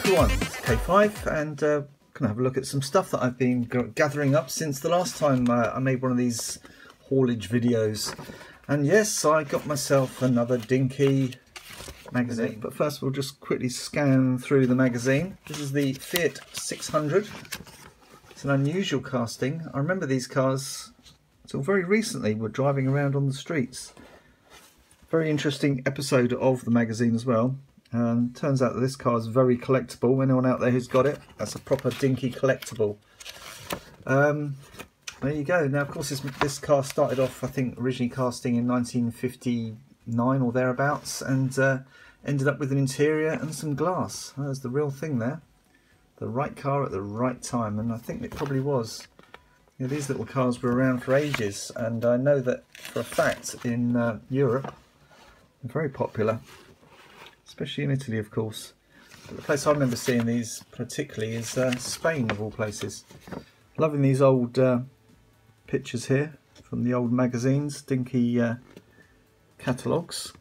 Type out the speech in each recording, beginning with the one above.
everyone, it's K5 and gonna have a look at some stuff that I've been gathering up since the last time I made one of these haulage videos. And yes, I got myself another Dinky magazine, but first we'll just quickly scan through the magazine. This is the Fiat 600. It's an unusual casting. I remember these cars until very recently were driving around on the streets. Very interesting episode of the magazine as well. Turns out that this car is very collectible. Anyone out there who's got it, that's a proper Dinky collectible. There you go. Now, of course, this car started off, I think, originally casting in 1959 or thereabouts, and ended up with an interior and some glass. There's the real thing there. The right car at the right time, and I think it probably was. You know, these little cars were around for ages, and I know that for a fact in Europe, they're very popular. Especially in Italy, of course. But the place I remember seeing these particularly is Spain, of all places. Loving these old pictures here from the old magazines, Dinky catalogues.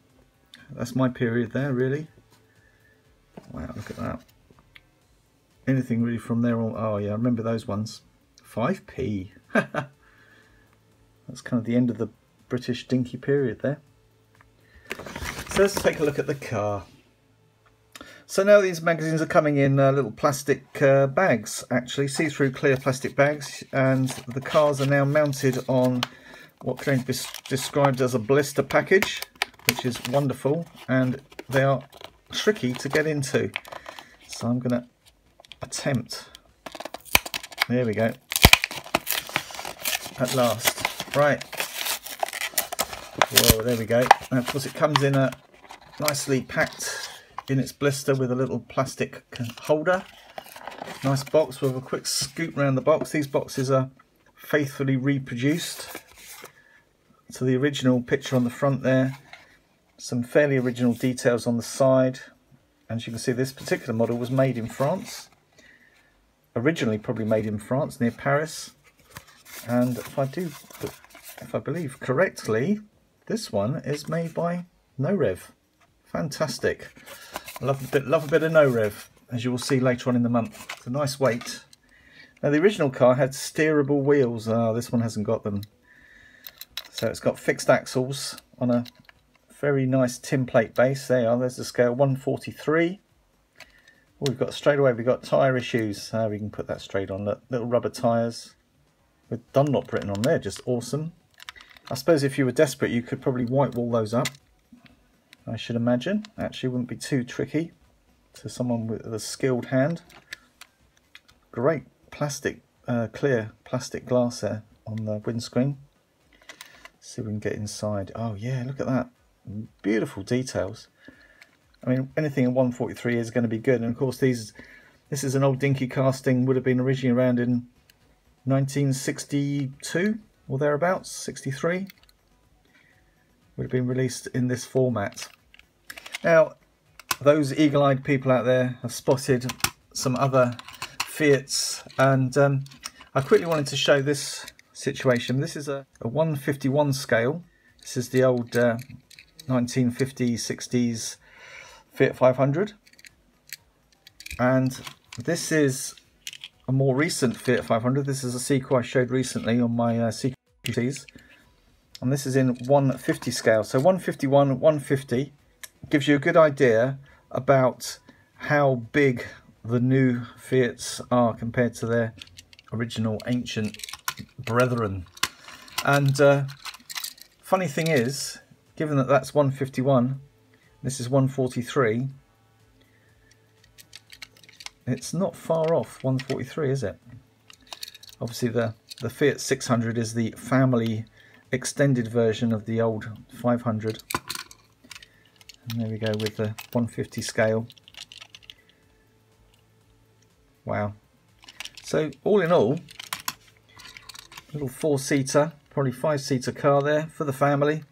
That's my period there, really. Wow, look at that. Anything really from there on. Oh yeah, I remember those ones. 5p. That's kind of the end of the British Dinky period there. So let's take a look at the car. So now these magazines are coming in little plastic bags, actually, see-through clear plastic bags, and the cars are now mounted on what can be described as a blister package, which is wonderful, and they are tricky to get into. So I'm going to attempt. There we go. At last. Right. Whoa, there we go. And of course it comes in a nicely packed in its blister with a little plastic holder. Nice box with a quick scoop around the box. These boxes are faithfully reproduced to the original picture on the front there. Some fairly original details on the side. And as you can see, this particular model was made in France. Originally probably made in France, near Paris. And if I believe correctly, this one is made by No Rev. Fantastic. Love a bit of No Rev, as you will see later on in the month. It's a nice weight. Now the original car had steerable wheels. This one hasn't got them. So it's got fixed axles on a very nice tin plate base. There you are, there's the scale, 143. We've got tyre issues. We can put that straight on. Look, little rubber tyres with Dunlop written on there, just awesome. I suppose if you were desperate you could probably white wall those up, I should imagine. Actually wouldn't be too tricky to someone with a skilled hand. Great plastic, clear plastic glass there on the windscreen. Let's see if we can get inside. Oh yeah, look at that. Beautiful details. I mean, anything in 143 is going to be good. And of course this is an old Dinky casting, would have been originally around in 1962 or thereabouts, 63. Would have been released in this format. Now, those eagle-eyed people out there have spotted some other Fiats, and I quickly wanted to show this situation. This is a 151 scale. This is the old 1950s, 60s Fiat 500, and this is a more recent Fiat 500. This is a sequel I showed recently on my CQCs, and this is in 150 scale. So 151, 150 gives you a good idea about how big the new Fiats are compared to their original ancient brethren. And funny thing is, given that that's 151, this is 143, it's not far off 143, is it? Obviously the Fiat 600 is the family extended version of the old 500. And there we go with the 150 scale. Wow. So all in all, little 4-seater, probably 5-seater car there for the family.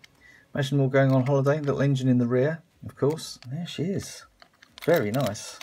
Imagine them all going on holiday. Little engine in the rear, of course. There she is. Very nice.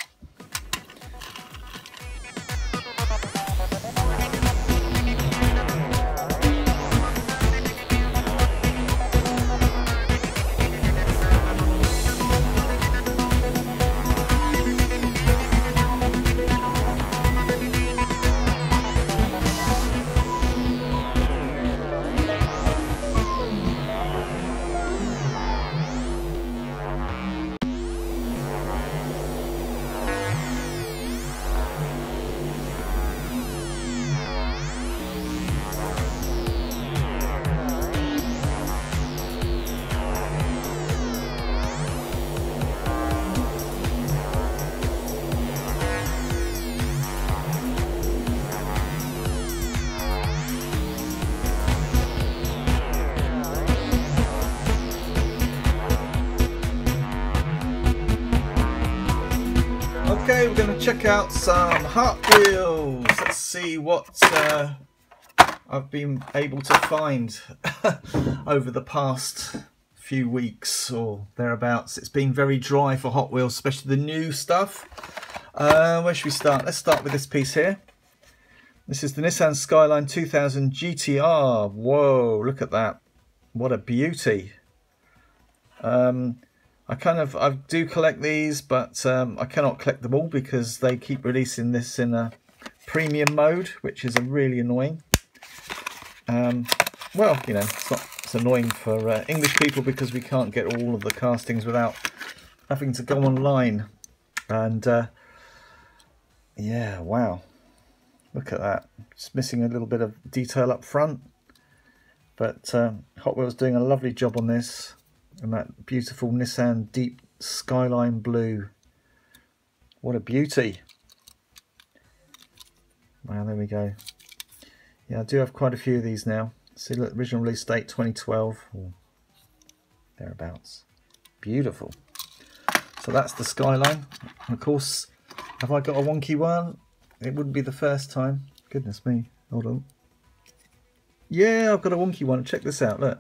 Okay, we're going to check out some Hot Wheels. Let's see what I've been able to find over the past few weeks or thereabouts. It's been very dry for Hot Wheels, especially the new stuff. Where should we start? Let's start with this piece here. This is the Nissan Skyline 2000 GTR. Whoa, look at that. What a beauty. I do collect these, but I cannot collect them all because they keep releasing this in a premium mode, which is really annoying. Well, you know, it's annoying for English people because we can't get all of the castings without having to go online. And yeah, wow, look at that. Just missing a little bit of detail up front, but Hot Wheels doing a lovely job on this. And that beautiful Nissan deep skyline blue. What a beauty. Wow, there we go. Yeah, I do have quite a few of these now. See, look, original release date 2012. Or thereabouts. Beautiful. So that's the Skyline. And of course, have I got a wonky one? It wouldn't be the first time. Goodness me. Hold on. Yeah, I've got a wonky one. Check this out, look.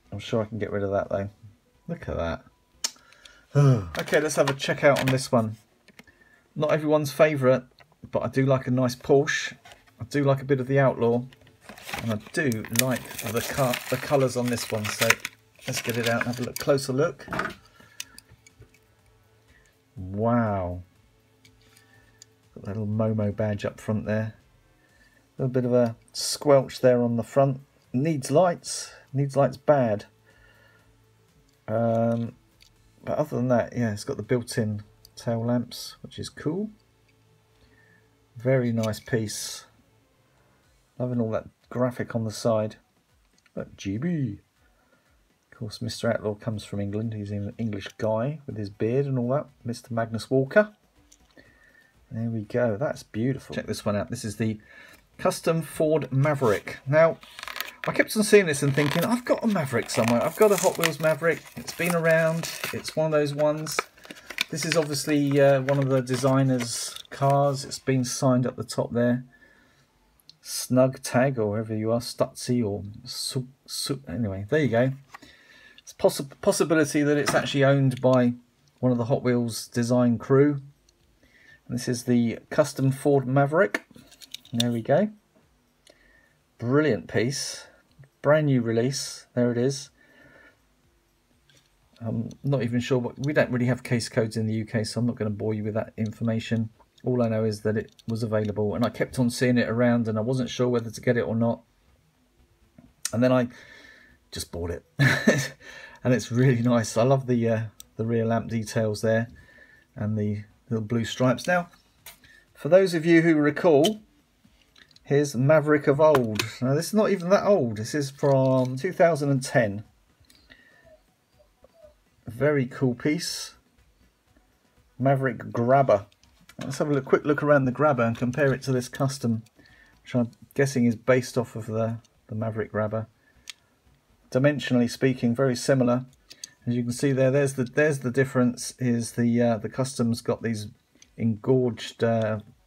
I'm sure I can get rid of that though. Look at that. Okay, let's have a check out on this one. Not everyone's favourite, but I do like a nice Porsche. I do like a bit of the Outlaw, and I do like the colours on this one. So let's get it out and have a closer look. Wow. Got that little Momo badge up front there. A little bit of a squelch there on the front. Needs lights. Needs lights bad. But other than that, yeah, it's got the built-in tail lamps, which is cool. Very nice piece. Loving all that graphic on the side. But GB. Of course, Mr. Outlaw comes from England. He's an English guy with his beard and all that. Mr. Magnus Walker. There we go. That's beautiful. Check this one out. This is the custom Ford Maverick. Now, I kept on seeing this and thinking, I've got a Maverick somewhere. I've got a Hot Wheels Maverick. It's been around. It's one of those ones. This is obviously one of the designer's cars. It's been signed up the top there. Snug Tag, or wherever you are, Stutzy, or anyway, there you go. It's possibility that it's actually owned by one of the Hot Wheels design crew. And this is the custom Ford Maverick. There we go. Brilliant piece. Brand new release. There it is. I'm not even sure what, we don't really have case codes in the UK, so I'm not going to bore you with that information. All I know is that it was available, and I kept on seeing it around, and I wasn't sure whether to get it or not. And then I just bought it, and it's really nice. I love the rear lamp details there, and the little blue stripes. Now, for those of you who recall, here's Maverick of old. Now, this is not even that old. This is from 2010. A very cool piece. Maverick Grabber. Let's have a quick look around the Grabber and compare it to this custom, which I'm guessing is based off of the Maverick Grabber. Dimensionally speaking, very similar. As you can see there, there's the difference. Is the custom's got these engorged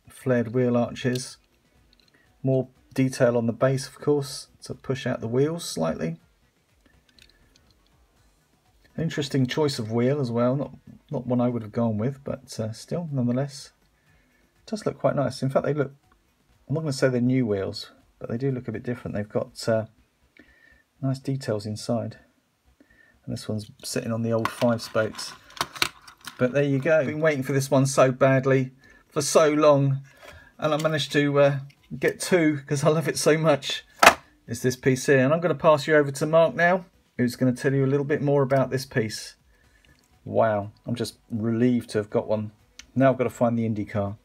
flared wheel arches. More detail on the base, of course, to push out the wheels slightly. Interesting choice of wheel as well. Not one I would have gone with, but still, nonetheless, it does look quite nice. In fact, they look, I'm not going to say they're new wheels, but they do look a bit different. They've got nice details inside. And this one's sitting on the old 5 spokes. But there you go. I've been waiting for this one so badly for so long, and I managed to get 2 because I love it so much. It's this piece here, and I'm going to pass you over to Mark now, who's going to tell you a little bit more about this piece. Wow, I'm just relieved to have got one. Now I've got to find the Indy car.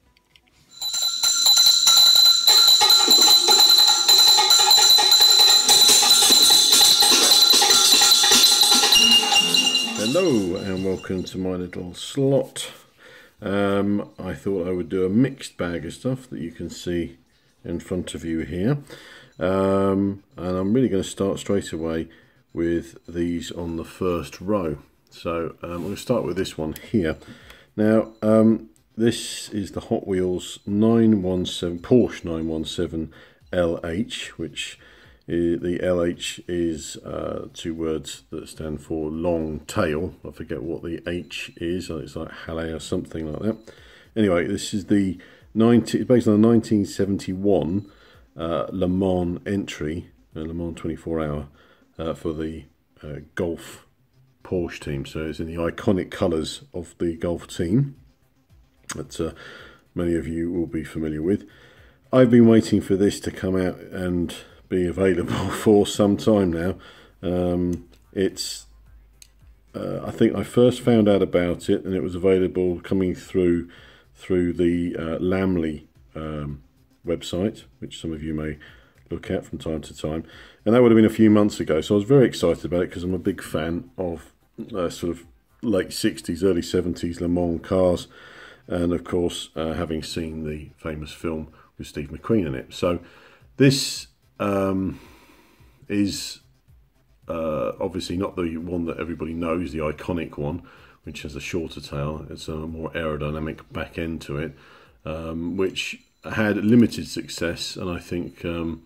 Hello and welcome to my little slot. I thought I would do a mixed bag of stuff that you can see in front of you here, and I'm really going to start straight away with these on the first row. So I'm going to start with this one here. Now this is the Hot Wheels 917 Porsche 917 LH, which the LH is two words that stand for long tail. I forget what the H is. It's like Halle or something like that. Anyway, this is the based on a 1971 Le Mans entry, Le Mans 24 hour for the Golf Porsche team. So it's in the iconic colours of the Golf team that many of you will be familiar with. I've been waiting for this to come out and be available for some time now. I think I first found out about it, and it was available coming through the Lamley website, which some of you may look at from time to time, and that would have been a few months ago. So I was very excited about it because I'm a big fan of sort of late 60s, early 70s Le Mans cars, and of course having seen the famous film with Steve McQueen in it. So this is obviously not the one that everybody knows, the iconic one, which has a shorter tail. It's a more aerodynamic back end to it, which had limited success, and I think the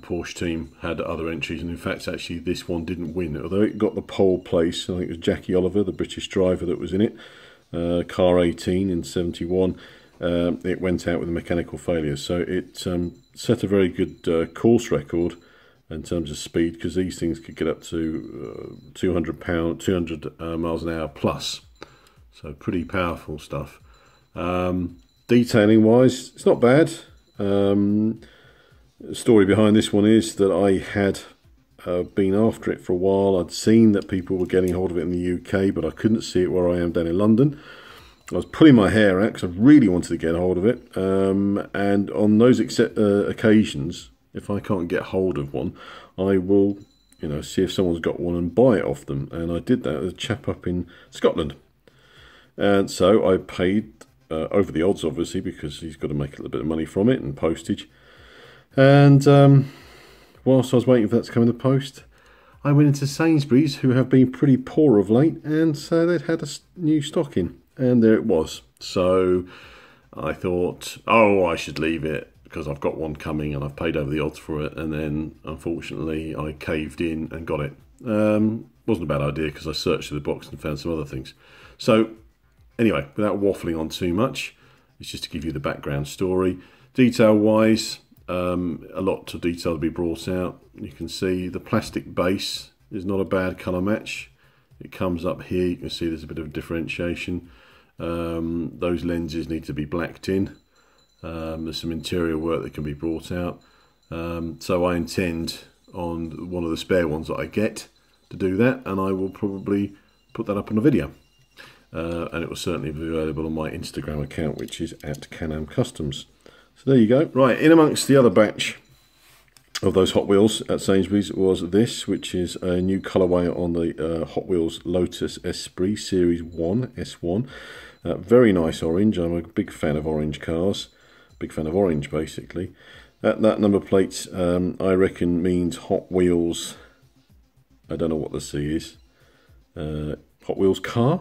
Porsche team had other entries, and in fact actually this one didn't win, although it got the pole place. I think it was Jackie Oliver, the British driver, that was in it, car 18 in 71. It went out with a mechanical failure, so it set a very good course record in terms of speed, because these things could get up to 200 miles an hour plus, so pretty powerful stuff. Detailing wise, it's not bad. The story behind this one is that I had been after it for a while. I'd seen that people were getting hold of it in the UK, but I couldn't see it where I am down in London. I was pulling my hair out because I really wanted to get hold of it, and on those occasions, if I can't get hold of one, I will, see if someone's got one and buy it off them. And I did that with a chap up in Scotland, and so I paid over the odds, obviously, because he's got to make a little bit of money from it and postage. And whilst I was waiting for that to come in the post, I went into Sainsbury's, who have been pretty poor of late, and so they'd had a new stock in. And there it was. So I thought, oh, I should leave it because I've got one coming and I've paid over the odds for it. And then, unfortunately, I caved in and got it. Wasn't a bad idea because I searched through the box and found some other things. So anyway, without waffling on too much, it's just to give you the background story. Detail-wise, a lot of detail to be brought out. You can see the plastic base is not a bad colour match. It comes up here. You can see there's a bit of differentiation. Those lenses need to be blacked in. There's some interior work that can be brought out. So I intend on one of the spare ones that I get to do that, and I will probably put that up on a video. And it will certainly be available on my Instagram account, which is at Can-Am Customs. So there you go. Right, in amongst the other batch of those Hot Wheels at Sainsbury's was this, which is a new colourway on the Hot Wheels Lotus Esprit Series 1 S1. Very nice orange. I'm a big fan of orange cars. Big fan of orange, basically. That number plate, I reckon, means Hot Wheels. I don't know what the C is. Hot Wheels car.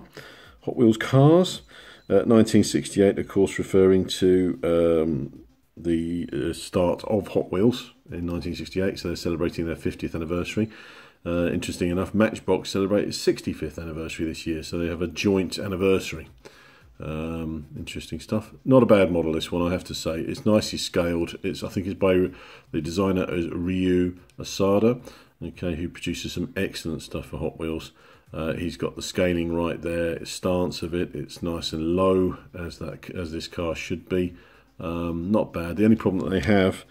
Hot Wheels cars. 1968, of course, referring to the start of Hot Wheels in 1968, so they're celebrating their 50th anniversary. Interesting enough, Matchbox celebrated its 65th anniversary this year, so they have a joint anniversary. Interesting stuff. Not a bad model, this one, I have to say. It's nicely scaled. I think it's by the designer is Ryu Asada, okay, who produces some excellent stuff for Hot Wheels. He's got the scaling right there, the stance of it. It's nice and low, as this car should be. Not bad. The only problem that they have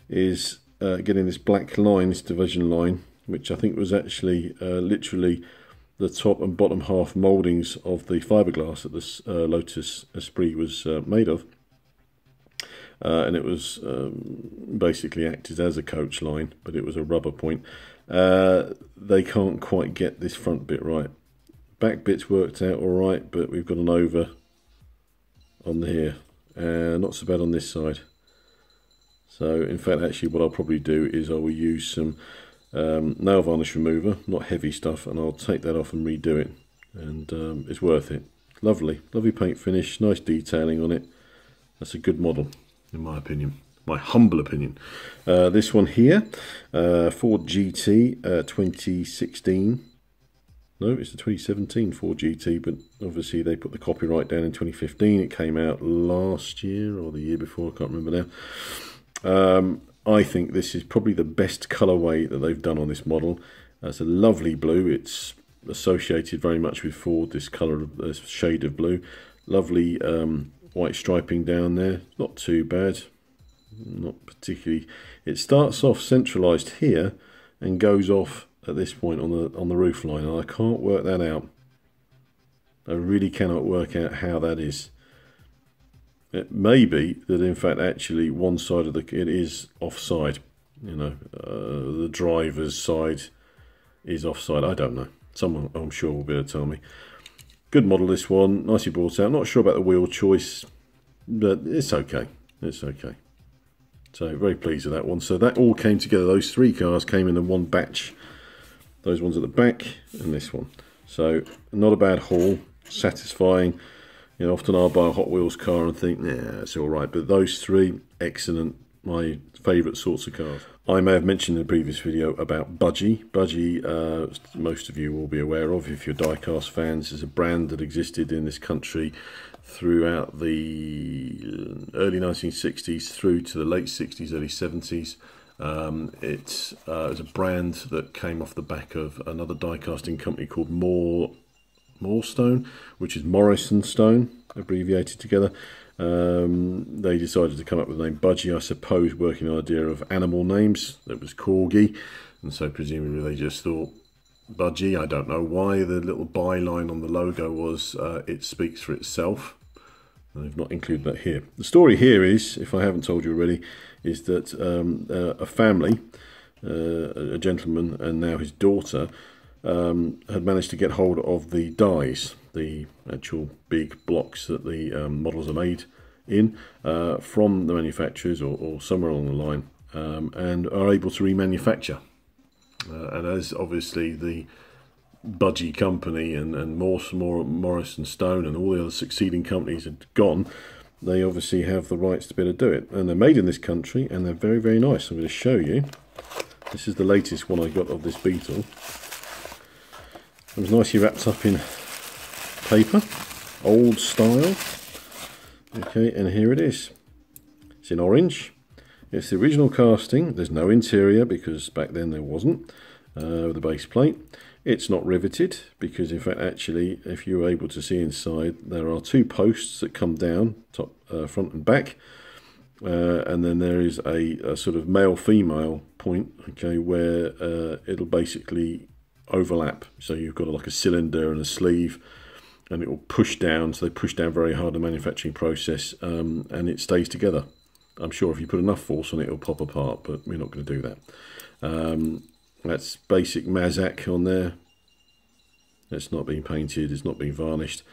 is getting this black line, this division line, which I think was actually literally the top and bottom half mouldings of the fiberglass that this Lotus Esprit was made of. And it was basically acted as a coach line, but it was a rubber point. They can't quite get this front bit right. Back bit's worked out alright, but we've got an over on here. Not so bad on this side. So in fact, actually what I'll probably do is I will use some nail varnish remover, not heavy stuff, and I'll take that off and redo it, and it's worth it. Lovely, lovely paint finish, nice detailing on it. That's a good model, in my opinion, my humble opinion. This one here, Ford GT 2016. No, it's the 2017 Ford GT, but obviously they put the copyright down in 2015. It came out last year or the year before, I can't remember now. I think this is probably the best colourway that they've done on this model. It's a lovely blue. It's associated very much with Ford, this colour, this shade of blue. Lovely white striping down there. Not too bad. Not particularly. It starts off centralised here and goes off at this point on the roof line, and I can't work that out. I really cannot work out how that is. It may be that in fact actually one side of it is offside. You know, the driver's side is offside. I don't know. Someone I'm sure will be able to tell me. Good model, this one, nicely brought out. Not sure about the wheel choice, but it's okay. It's okay. So very pleased with that one. So that all came together. Those three cars came in one batch. Those ones at the back and this one. So not a bad haul, satisfying. You know, often I'll buy a Hot Wheels car and think, yeah, it's all right. But those three, excellent. My favourite sorts of cars. I may have mentioned in a previous video about Budgie. Budgie, most of you will be aware of if you're Diecast fans, is a brand that existed in this country throughout the early 1960s through to the late 60s, early 70s. It was a brand that came off the back of another die-casting company called Moorstone, which is Morrison Stone, abbreviated together. They decided to come up with the name Budgie, I suppose, working on the idea of animal names. That was Corgi, and so presumably they just thought Budgie. I don't know why. The little byline on the logo was it speaks for itself. They've not included that here. The story here is, if I haven't told you already, is that a family, a gentleman and now his daughter, had managed to get hold of the dies, the actual big blocks that the models are made in, from the manufacturers or somewhere along the line, and are able to remanufacture. And as obviously the Budgie company and Morrison Stone and all the other succeeding companies had gone, they obviously have the rights to be able to do it. And they're made in this country and they're very, very nice. I'm going to show you. This is the latest one I got of this Beetle. It was nicely wrapped up in paper, old style. Okay, and here it is. It's in orange. It's the original casting. There's no interior because back then there wasn't, with the base plate. It's not riveted because in fact actually if you're able to see inside there are two posts that come down, top, front and back, and then there is a sort of male-female point, okay, where it'll basically overlap. So you've got like a cylinder and a sleeve, and it will push down. So they push down very hard in the manufacturing process, and it stays together. I'm sure if you put enough force on it, it'll pop apart, but we're not going to do that. That's basic Mazak on there. It's not been painted, it's not been varnished.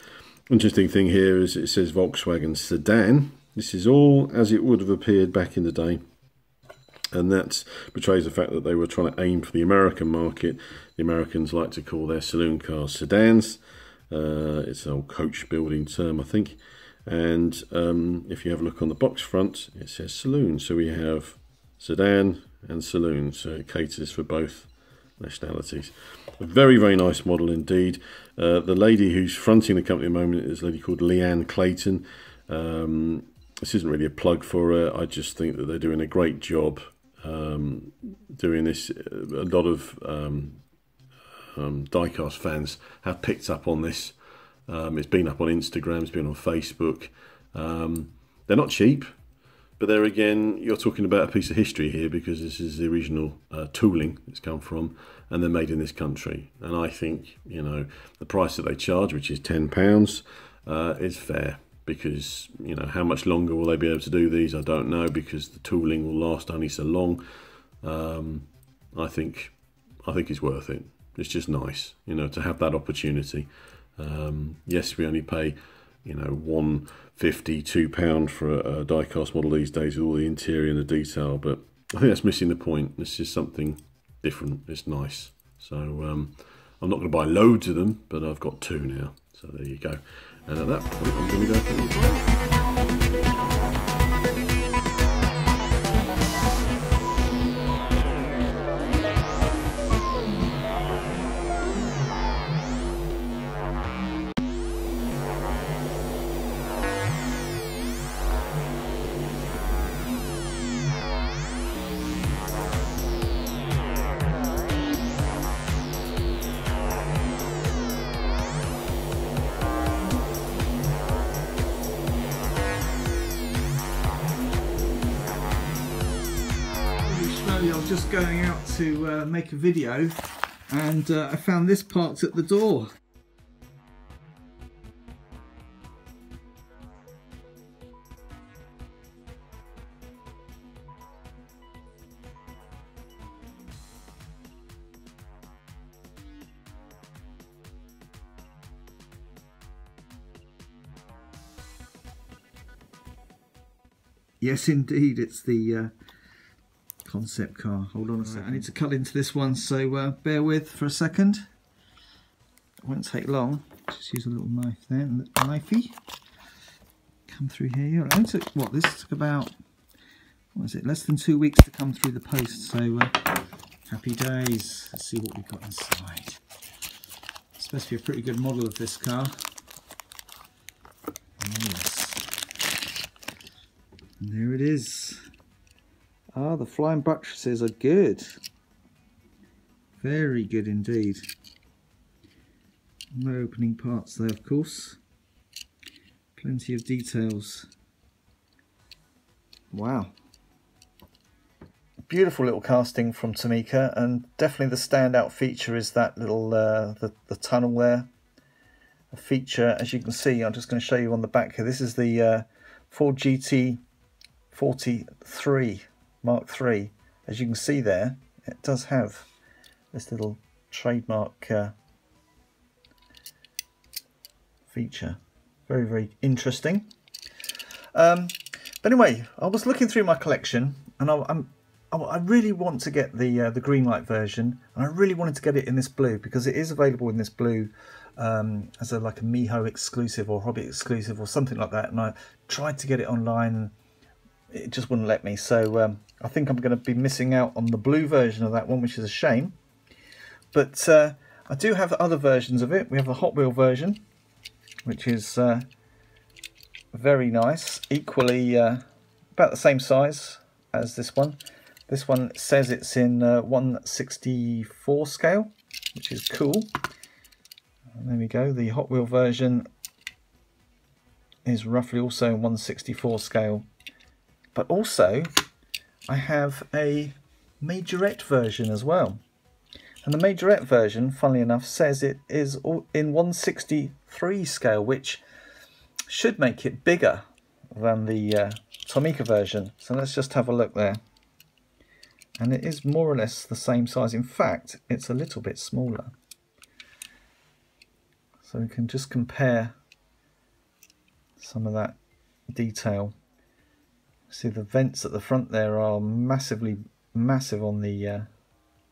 Interesting thing here is it says Volkswagen sedan. This is all as it would have appeared back in the day. And that betrays the fact that they were trying to aim for the American market. The Americans like to call their saloon cars sedans. It's an old coach building term, I think. And if you have a look on the box front, it says saloon. So we have sedan and saloon. So it caters for both nationalities. A very, very nice model indeed. The lady who's fronting the company at the moment is a lady called Leanne Clayton. This isn't really a plug for her. I just think that they're doing a great job doing this. A lot of diecast fans have picked up on this. It's been up on Instagram, it's been on Facebook. They're not cheap, but there again, you're talking about a piece of history here because this is the original tooling it's come from, and they're made in this country. And I think, you know, the price that they charge, which is £10, is fair. Because, you know, how much longer will they be able to do these? I don't know, because the tooling will last only so long. I think it's worth it. It's just nice, you know, to have that opportunity. Yes, we only pay, you know, £1.50, £2 for a die-cast model these days with all the interior and the detail, but I think that's missing the point. This is something different. It's nice. So I'm not going to buy loads of them, but I've got two now. So there you go. And at that point, I'm going to go for the drive. I was just going out to make a video, and I found this parked at the door. Yes, indeed, it's the concept car. Hold on a second. I need to cut into this one, so bear with for a second. It won't take long. Just use a little knife there, knifey. Come through here. It only took, what, this took about, what is it, less than 2 weeks to come through the post, so happy days. Let's see what we've got inside. It's supposed to be a pretty good model of this car. Yes. And there it is. Ah, the flying buttresses are good. Very good indeed. No opening parts there, of course. Plenty of details. Wow. Beautiful little casting from Tomica, and definitely the standout feature is that little the tunnel there. A feature, as you can see, I'm just going to show you on the back here. This is the Ford GT40 Mark III. As you can see there, it does have this little trademark feature. Very, very interesting. But anyway, I was looking through my collection, and I really want to get the green light version, and I really wanted to get it in this blue because it is available in this blue as like a Miho exclusive or Hobby exclusive or something like that. And I tried to get it online, and it just wouldn't let me. So I think I'm going to be missing out on the blue version of that one, which is a shame. But I do have other versions of it. We have the Hot Wheel version, which is very nice, equally about the same size as this one. This one says it's in 1/64 scale, which is cool. And there we go. The Hot Wheel version is roughly also in 1/64 scale. But also, I have a majorette version as well. And the majorette version, funnily enough, says it is in 1/63 scale, which should make it bigger than the Tomica version. So let's just have a look there. And it is more or less the same size. In fact, it's a little bit smaller. So we can just compare some of that detail. See, the vents at the front there are massive on the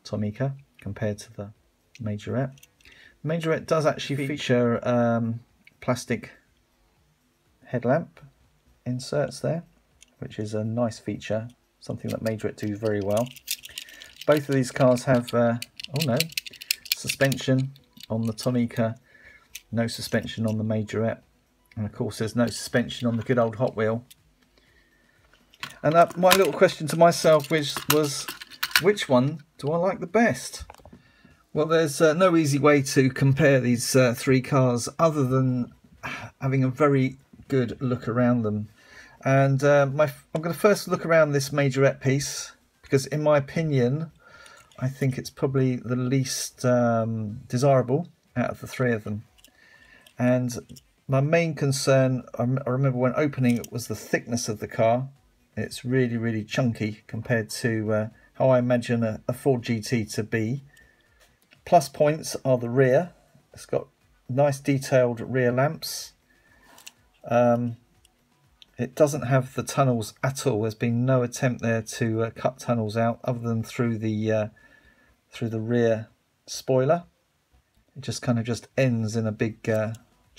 Tomica compared to the majorette. The majorette does actually feature plastic headlamp inserts there, which is a nice feature, something that majorette do very well. Both of these cars have suspension on the Tomica, no suspension on the majorette, and of course there's no suspension on the good old Hot Wheel. And my little question to myself was, which one do I like the best? Well, there's no easy way to compare these three cars other than having a very good look around them. And I'm going to first look around this majorette piece, because in my opinion, I think it's probably the least desirable out of the three of them. And my main concern, I remember when opening it, was the thickness of the car. It's really, really chunky compared to how I imagine a Ford GT to be. Plus points are the rear. It's got nice detailed rear lamps. It doesn't have the tunnels at all. There's been no attempt there to cut tunnels out other than through the rear spoiler. It just kind of ends in a big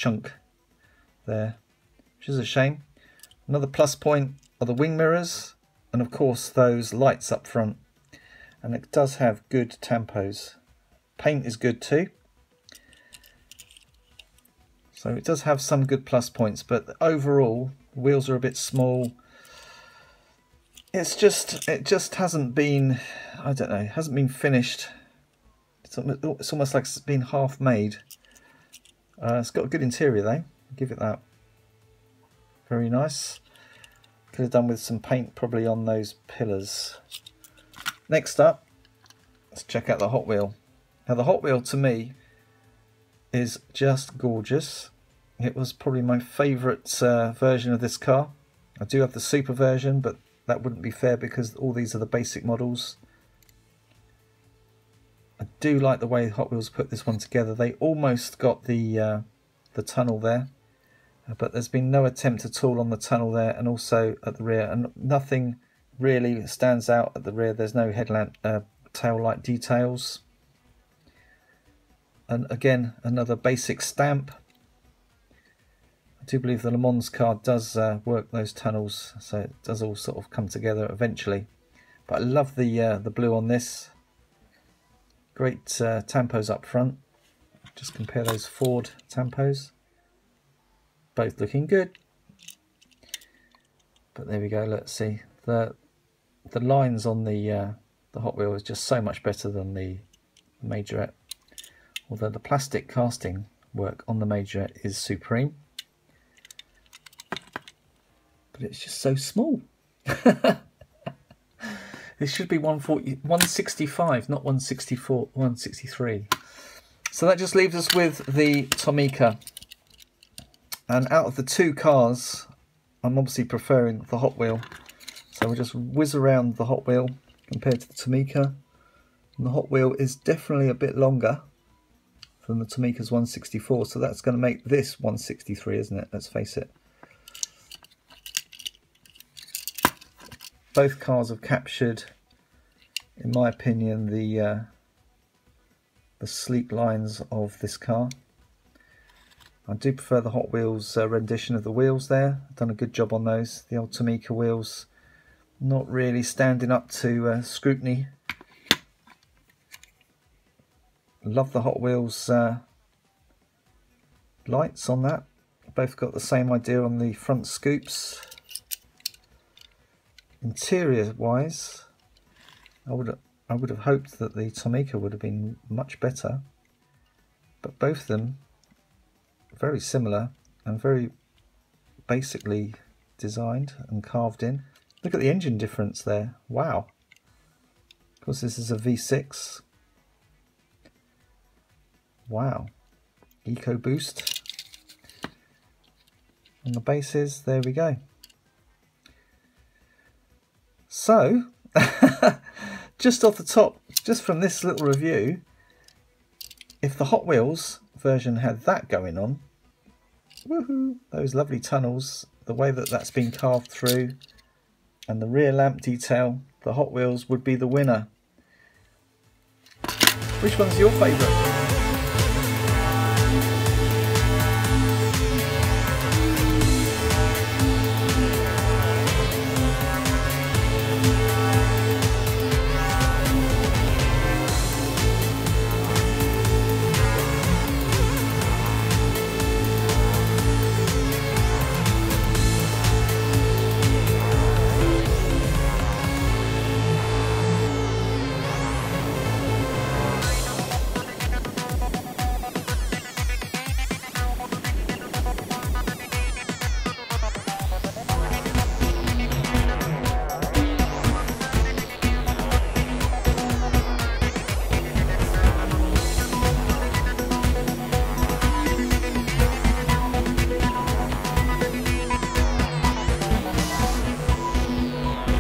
chunk there, which is a shame. Another plus point are the wing mirrors, and of course those lights up front. And it does have good tampos. Paint is good too. So it does have some good plus points, but overall, the wheels are a bit small. It just hasn't been, I don't know, hasn't been finished. It's almost like it's been half made. It's got a good interior though, I'll give it that. Very nice. Could have done with some paint probably on those pillars. Next up, let's check out the Hot Wheel. Now the Hot Wheel to me is just gorgeous. It was probably my favourite version of this car. I do have the super version, but that wouldn't be fair because all these are the basic models. I do like the way Hot Wheels put this one together. They almost got the tunnel there, but there's been no attempt at all on the tunnel there, and also at the rear, and nothing really stands out at the rear. There's no headlamp tail light details. And again, another basic stamp. I do believe the Le Mans car does work those tunnels, so it does all sort of come together eventually. But I love the blue on this. Great tampos up front. Just compare those Ford tampos. Both looking good. But there we go. Let's see, the lines on the Hot Wheel is just so much better than the Majorette. Although the plastic casting work on the Majorette is supreme. But it's just so small. It should be 165, not 164, 163. So that just leaves us with the Tomica. And out of the two cars, I'm obviously preferring the Hot Wheel. So we'll just whiz around the Hot Wheel compared to the Tomica. And the Hot Wheel is definitely a bit longer than the Tomica's 164, so that's going to make this 163, isn't it? Let's face it. Both cars have captured, in my opinion, the sleek lines of this car. I do prefer the Hot Wheels rendition of the wheels there. I've done a good job on those. The old Tomica wheels not really standing up to scrutiny. Love the Hot Wheels lights on that. Both got the same idea on the front scoops. Interior wise, I would have hoped that the Tomica would have been much better, but both of them very similar and very basically designed and carved in. Look at the engine difference there. Wow. Of course this is a V6. Wow. EcoBoost on the bases. There we go. So just off the top, just from this little review, if the Hot Wheels version had that going on, woohoo, those lovely tunnels, the way that that's been carved through, and the rear lamp detail, the Hot Wheels would be the winner. Which one's your favourite?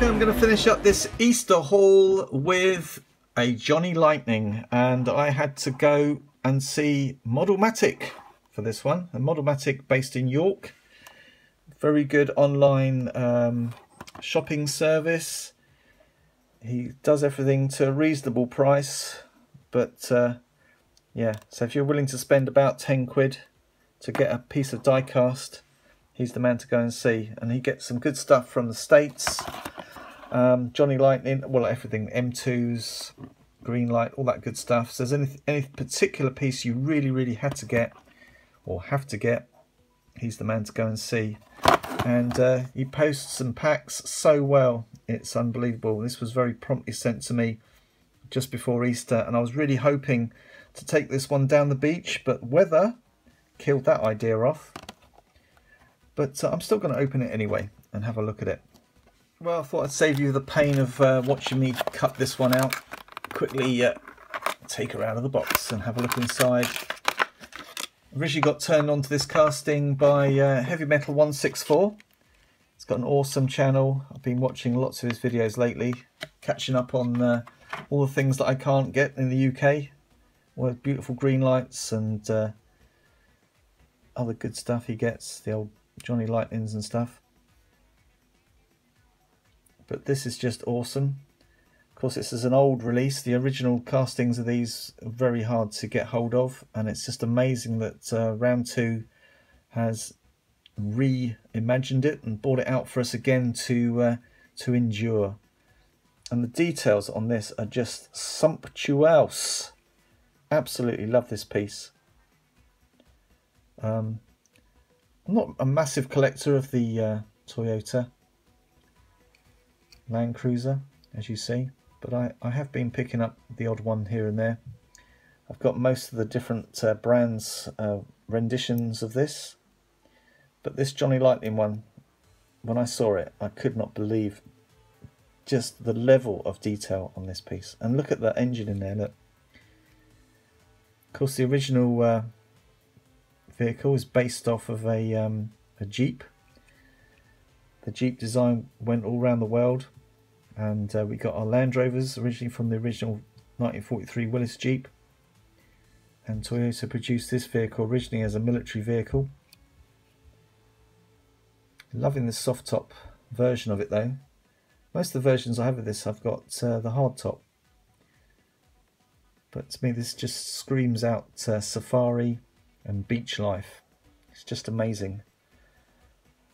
I'm going to finish up this Easter haul with a Johnny Lightning, and I had to go and see Modelmatic for this one. A Modelmatic based in York. Very good online shopping service. He does everything to a reasonable price, but yeah, so if you're willing to spend about 10 quid to get a piece of diecast, he's the man to go and see. And he gets some good stuff from the States. Johnny Lightning, well, everything, M2s, green light, all that good stuff. So there's any particular piece you really had to get, or have to get, he's the man to go and see. And he posts and packs so well, it's unbelievable. This was very promptly sent to me just before Easter, and I was really hoping to take this one down the beach, but weather killed that idea off. But I'm still going to open it anyway and have a look at it. Well, I thought I'd save you the pain of watching me cut this one out. Quickly take her out of the box and have a look inside. Originally got turned on to this casting by Heavy Metal 164. He's got an awesome channel. I've been watching lots of his videos lately, catching up on all the things that I can't get in the UK. All the beautiful green lights and other good stuff he gets, the old Johnny Lightnings and stuff. But this is just awesome. Of course, this is an old release. The original castings of these are very hard to get hold of, and it's just amazing that Round 2 has reimagined it and brought it out for us again to endure. And the details on this are just sumptuous. Absolutely love this piece. I'm not a massive collector of the Toyota Land Cruiser, as you see, but I have been picking up the odd one here and there. I've got most of the different brands renditions of this, but this Johnny Lightning one, when I saw it, I could not believe just the level of detail on this piece. And look at the engine in there, look. Of course, the original vehicle is based off of a Jeep. The Jeep design went all around the world, and we got our Land Rovers originally from the original 1943 Willys Jeep, and Toyota produced this vehicle originally as a military vehicle. Loving the soft top version of it though. Most of the versions I have of this, I've got the hard top, but to me this just screams out safari and beach life. It's just amazing.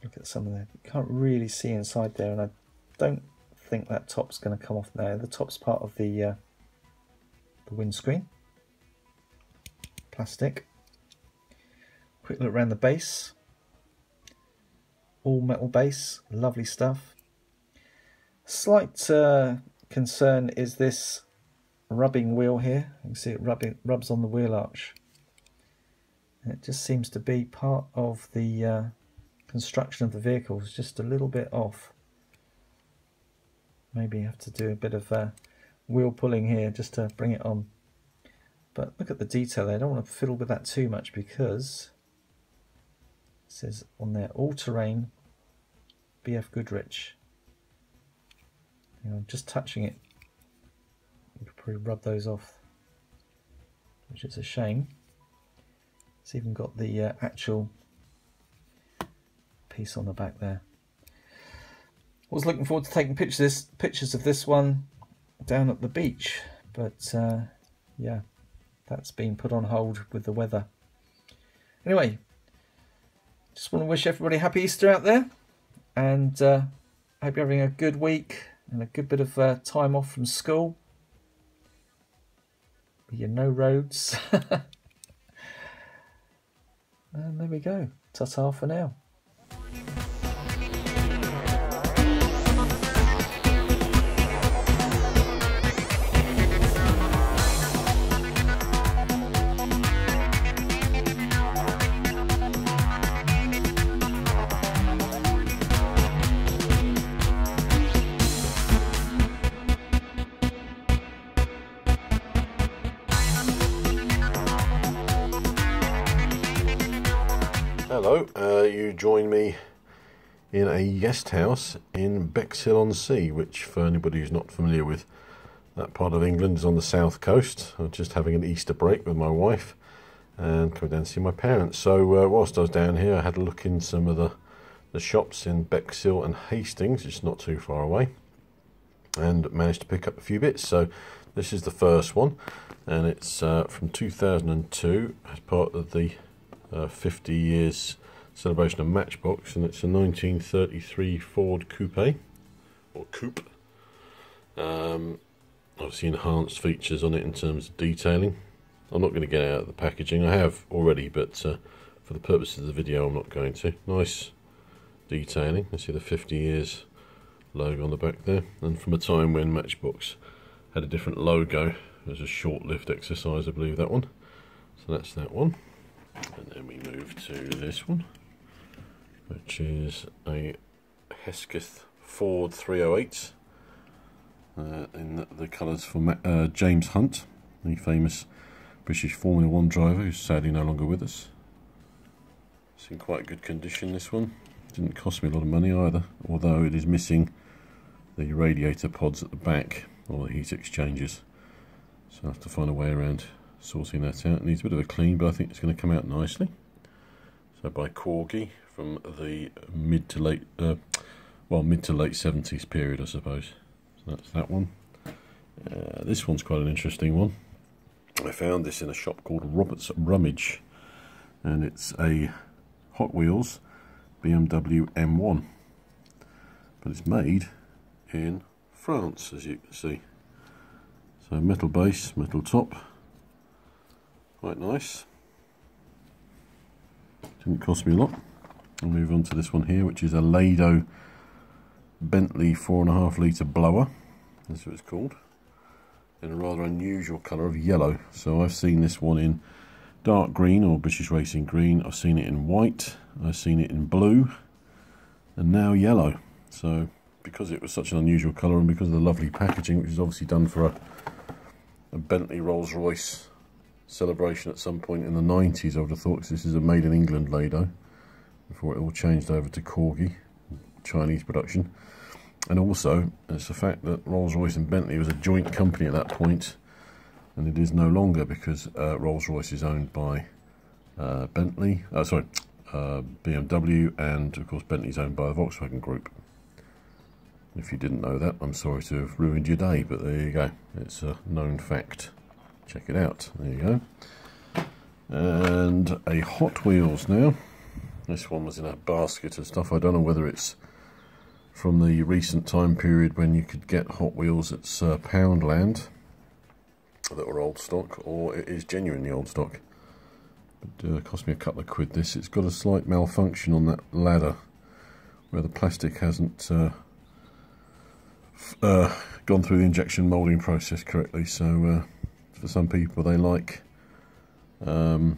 Look at some of that. You can't really see inside there, and I don't think that top's going to come off now. The top's part of the windscreen. Plastic. Quick look around the base. All metal base. Lovely stuff. Slight concern is this rubbing wheel here. You can see it rubs on the wheel arch. And it just seems to be part of the construction of the vehicle. It's just a little bit off. Maybe you have to do a bit of wheel pulling here just to bring it on. But look at the detail there. I don't want to fiddle with that too much because it says on there all-terrain BF Goodrich. You know, just touching it, you could probably rub those off, which is a shame. It's even got the actual piece on the back there. I was looking forward to taking pictures of this one down at the beach, but yeah, that's been put on hold with the weather. Anyway, just want to wish everybody happy Easter out there, and I hope you're having a good week and a good bit of time off from school. With your no roads. And there we go. Ta-ta for now. Hello, you join me in a guest house in Bexhill-on-Sea, which for anybody who's not familiar with that part of England is on the south coast. I'm just having an Easter break with my wife and coming down to see my parents. So whilst I was down here, I had a look in some of the shops in Bexhill and Hastings, which is not too far away, and managed to pick up a few bits. So this is the first one, and it's from 2002 as part of the 50 years celebration of Matchbox, and it's a 1933 Ford Coupe, or Coupe. Obviously enhanced features on it in terms of detailing. I'm not going to get out of the packaging, I have already, but for the purposes of the video I'm not going to. Nice detailing. You see the 50 years logo on the back there, and from a time when Matchbox had a different logo. It was a short-lived exercise, I believe, that one. So that's that one. And then we move to this one, which is a Hesketh Ford 308 in the colours for James Hunt, the famous British Formula 1 driver who's sadly no longer with us. It's in quite good condition, this one. Didn't cost me a lot of money either, although it is missing the radiator pods at the back, or the heat exchangers. So I have to find a way around sorting that out. It needs a bit of a clean, but I think it's going to come out nicely. So by Corgi, from the mid to late 70s period, I suppose. So that's that one. This one's quite an interesting one. I found this in a shop called Robert's Rummage, and it's a Hot Wheels BMW M1, but it's made in France, as you can see. So metal base, metal top, quite nice. Didn't cost me a lot. I'll move on to this one here, which is a Lado Bentley 4.5 litre blower, that's what it's called, in a rather unusual colour of yellow. So I've seen this one in dark green, or British Racing green. I've seen it in white, I've seen it in blue, and now yellow. So because it was such an unusual colour, and because of the lovely packaging, which is obviously done for a Bentley Rolls-Royce celebration at some point in the 90s, I would have thought, because this is a made in England Lado before it all changed over to Corgi, Chinese production. And also it's the fact that Rolls-Royce and Bentley was a joint company at that point, and it is no longer, because Rolls-Royce is owned by BMW, and of course Bentley's owned by the Volkswagen Group. If you didn't know that, I'm sorry to have ruined your day, but there you go. It's a known fact. Check it out. There you go. And a Hot Wheels now. This one was in a basket of stuff. I don't know whether it's from the recent time period when you could get Hot Wheels at Poundland that were old stock, or it is genuinely old stock. But it cost me a couple of quid this. It's got a slight malfunction on that ladder where the plastic hasn't gone through the injection moulding process correctly. So for some people, they like what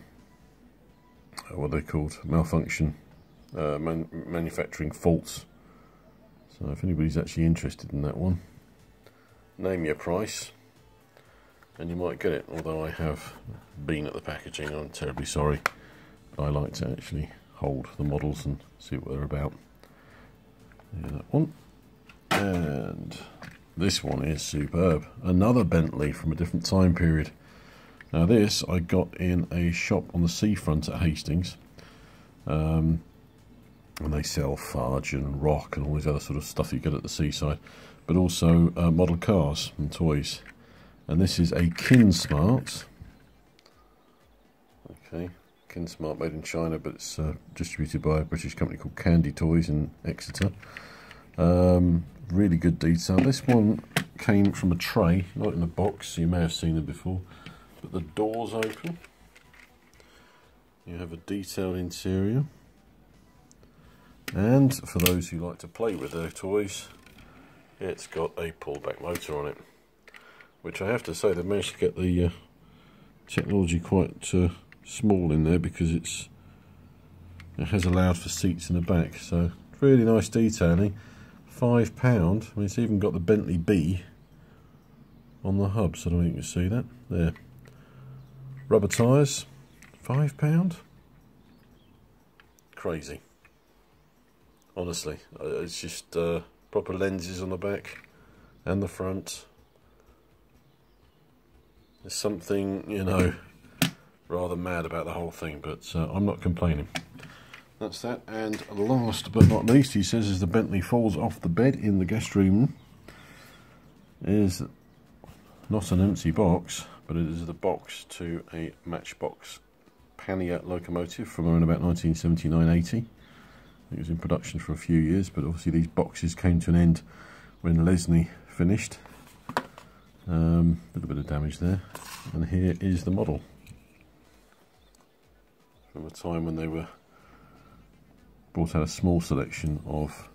are they called, malfunction manufacturing faults. So if anybody's actually interested in that one, name your price and you might get it. Although I have been at the packaging, I'm terribly sorry, but I like to actually hold the models and see what they're about. Yeah, that one. And this one is superb. Another Bentley from a different time period. Now this I got in a shop on the seafront at Hastings, and they sell fudge and rock and all this other sort of stuff you get at the seaside, but also model cars and toys. And this is a Kinsmart. Okay, Kinsmart made in China, but it's distributed by a British company called Candy Toys in Exeter. Really good detail. This one came from a tray, not in a box, so you may have seen it before, but the doors open. You have a detailed interior, and for those who like to play with their toys, it's got a pullback motor on it, which I have to say they've managed to get the technology quite small in there, because it has allowed for seats in the back. So really nice detailing. £5. I mean, it's even got the Bentley B on the hub, so I don't think you can see that. There. Rubber tyres, £5. Crazy. Honestly, it's just proper lenses on the back and the front. There's something, you know, rather mad about the whole thing, but I'm not complaining. That's that. And last but not least, he says, as the Bentley falls off the bed in the guest room, is not an empty box, but it is the box to a Matchbox pannier locomotive from around about 1979-80. It was in production for a few years, but obviously these boxes came to an end when Lesney finished. A little bit of damage there, and here is the model from a time when they were brought out a small selection of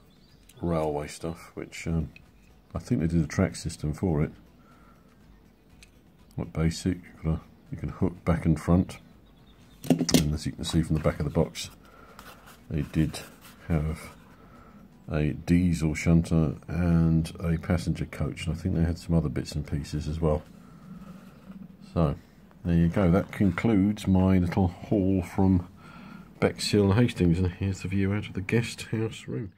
railway stuff, which I think they did a track system for it. Quite basic. You can hook back and front, and as you can see from the back of the box, they did have a diesel shunter and a passenger coach, and I think they had some other bits and pieces as well. So there you go, that concludes my little haul from Bexhill and Hastings, and here's the view out of the guest house room.